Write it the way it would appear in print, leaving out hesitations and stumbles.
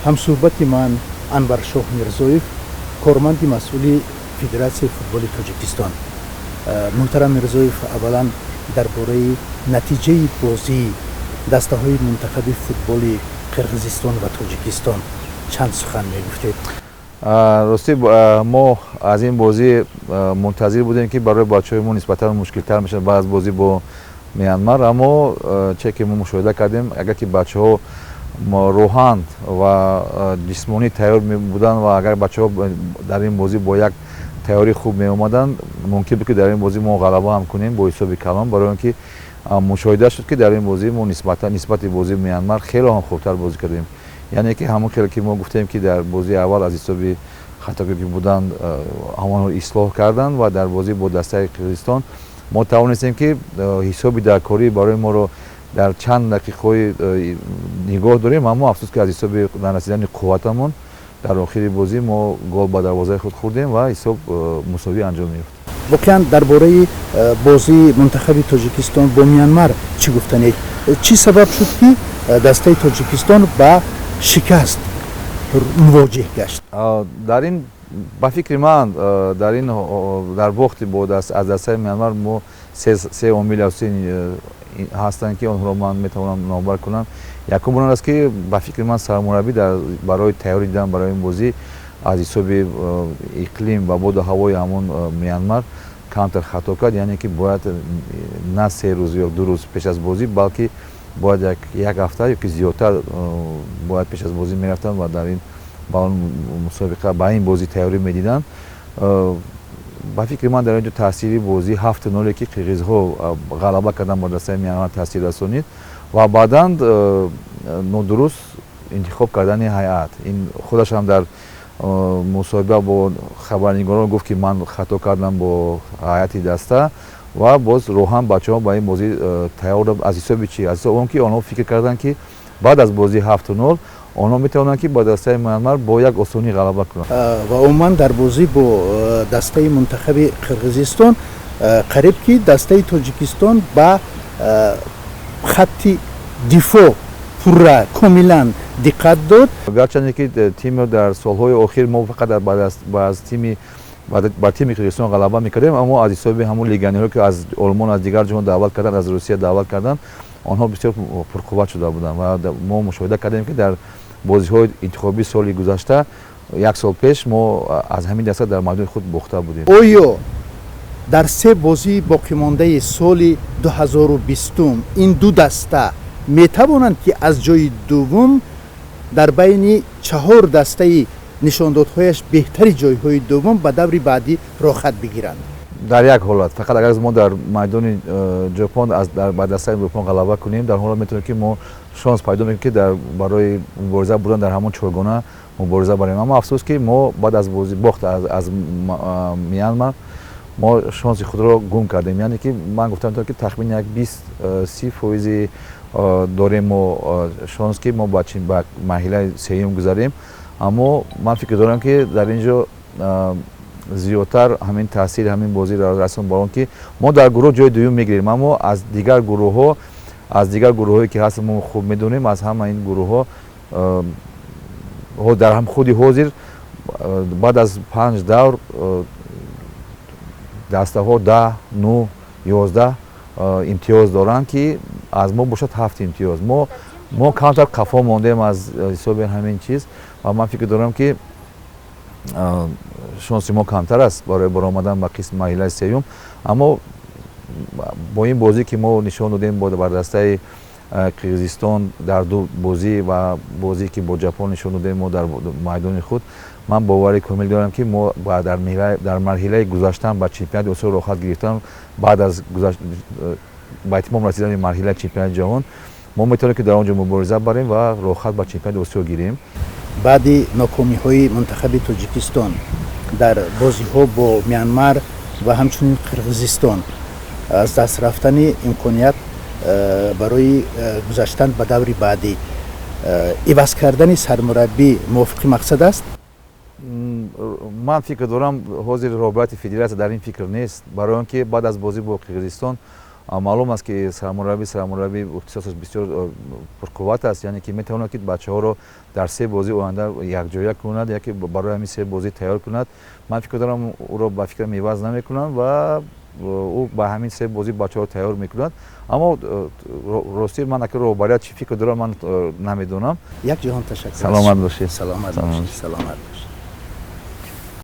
ҳамсӯҳбати ман Анваршоҳ Мирзоев, корманди масъули Федератсияи футболи Тоҷикистон. муҳтарам Мирзоев, аввалан дар бораи натиҷаи бозии дастаҳои мунтахаби футболи Қирғизистон ва Тоҷикистон чанд сухан мегуфтед? рости мо аз ин бозӣ мунтазир будем ки барои бачаҳои мо нисбатан мушкилтар мешавад баъд аз бозӣ бо Мянмар, аммо че ки мо мушоҳида кардем, агар ки бачаҳо рӯҳан ва ҷисмонӣ тайёр буданд ва агар бачаҳо дар ин бозӣ бо як тайёрии хуб меомаданд, мумкин буд ки дар ин бозӣ мо ғалаба ҳам кунем бо ҳисоби калон, барои он ки мушоҳида шуд ки дар ин бозӣ мо нисбати бозии Мянмар хеле ҳам хубтар бозӣ кардем. яъне ки ҳамон хеле ки мо гуфтем ки дар бозии аввал аз ҳисоби хатое ки буданд ҳамонро ислоҳ карданд ва дар бозӣ бо дастаи Қирғизистон мо тавонистем ки ҳисоби даркорӣ барои моро дар чанд дақиқаҳои нигоҳ дорем, аммо афсӯс ки аз ҳисоби нарасидани қувватамон дар охири бозӣ мо гол ба дарвозаи худ хӯрдем ва ҳисоб мусовӣ анҷом меёфт. воқеан дар бораи бозии мунтахаби Тоҷикистон бо Мянмар чӣ гуфтанед? Чӣ сабаб шуд ки дастаи Тоҷикистон ба шикаст мувоҷиҳ гашт? дар ин ба фикри ман дар бохти аз дастаи Мянмар мо се омили асосӣ ҳастанд ки онҳоро ман метавонам номбар кунам. Якум он аст ки ба фикри ман сармураббӣ барои тайёрӣ дидан барои ин бозӣ аз ҳисоби иқлим ва боду ҳавои ҳамон Мянмар камтар хато кард, яъне ки бояд на 3 рӯз ё 2 рӯз пеш аз бозӣ, балки бояд як ҳафта ёки зиёдтар бояд пеш аз бозӣ мерафтанд ва дар ин ба он мусобиқа ба ин бозӣ тайёрӣ медиданд. ба фикри ман дар инҷо таъсири бозӣ 7-0 ки қирғизҳо ғалаба кардан ба дастаи Мянмар таъсир расонид ва баъдан нодуруст интихоб кардани ҳайат. Ин худаш ҳам дар мусоҳиба бо хабарнигорон гуфт ки ман хато кардам бо ҳайати даста ва боз роҳан бачаҳо ба ин бозӣ тайёр аз ҳисоби чӣ? Аз ҳисоби он ки онҳо фикр карданд ки баъд аз бозии 7-0 онҳо метавонанд ки ба дастаи Мянмар бо як осонӣ ғалаба кунанд. ва умуман дар бозӣ бо дастаи мунтахаби Қирғизистон қариб ки дастаи Тоҷикистон ба хатти дифоъ пурра комилан диққат дод. гарчанде ки тимо дар солҳои охир мо фақат бар тими Қирғизистон ғалаба мекардем, аммо аз ҳисоби ҳамон легионерҳое ки аз олмон аз дигар ҷоҳон даъват карданд, аз Русия даъват карданд, онҳо бисёр пурқувват шуда буданд ва мо мушоҳида кардем ки дар бозиҳои интихобии соли гузашта як сол пеш мо аз ҳамин даста дар майдони худ бохта будем. оё дар се бозии боқимондаи соли 2020 ин ду даста метавонанд ки аз ҷои дуввум дар байни 4 дастаи нишондодҳояш беҳтари ҷойҳои дуввум ба даври баъдӣ рохат бигиранд? дар як ҳолат фақат агар мо дар майдони ҷопон ба дастаи ҷопон ғалаба кунем, дар ҳолат метавонем ки мо шонс пайдо мекунем ки барои мубориза будан дар ҳамон чоргона мубориза барем. Аммо афсӯс ки мо баъд аз бохт аз Мянмар мо шонси худро гум кардем, яъне ки ман гуфтам ки тахмини як 20-30% дорем мо шонс ки мо ба марҳилаи сеюм гузарем. Аммо ман фикр дорам ки дар ин ҷо зиёдтар ҳамин таъсири ҳамин бозӣ расон ба он ки мо дар гурӯҳ ҷои дуюм мегирем, аммо аз дигар гурӯҳҳое ки ҳастанд мо хуб медонем, аз ҳама ин гурӯҳҳо дар худи ҳозир баъд аз 5 давр дастаҳо 10, 9, 11 имтиёз доранд ки аз мо бошад 7 имтиёз. мо камтар қафо мондем аз ҳисоби ҳамин чиз ва ман фикр дорам ки шонси мо камтар аст барои баромадан ба қисми марҳилаи сеюм, аммо бо ин бозӣ ки мо нишон додем бар дастаи Қирғизистон дар ду бозӣ ва бозӣ ки бо ҷапон нишон додем мо дар майдони худ, ман бовари комил дорам ки мо дар марҳилаи гузаштан ба чемпионати Осиё рохат гирифтан баъд аз ба итмом расидани марҳилаи чемпионати ҷаҳон мо метавонем ки дар он ҷо мубориза барем ва рохат ба чемпионати Осиё гирем. баъди нокомиҳои мунтахаби Тоҷикистон дар бозиҳо бо Мянмар ва ҳамчунин Қирғизистон аз даст рафтани имконият барои гузаштан ба даври баъдӣ иваз кардани сармураббӣ мувофиқи мақсад аст? ман фикр дорам ҳозир роҳбарияти федератсия дар ин фикр нест, барои он ки баъд аз бозӣ бо Қирғизистон маълум аст ки сармурабби ихтисосаш бисёр пурқувват аст, яъне ки метавонад ки бачаҳоро дар се бозии оянда якҷоя кунад, яке барои ҳамин се бозӣ тайёр кунад. Ман фикр дорам ӯро ба фикрам иваз намекунанд ва ӯ ба ҳамин се бозӣ бачаҳоро тайёр мекунад. Аммо рости ман ака роҳбарият чӣ фикр дорад ман намедонам. Як ҷаҳон ташаккур. Саломат бошед. Саломат бошед. Саломат бошед.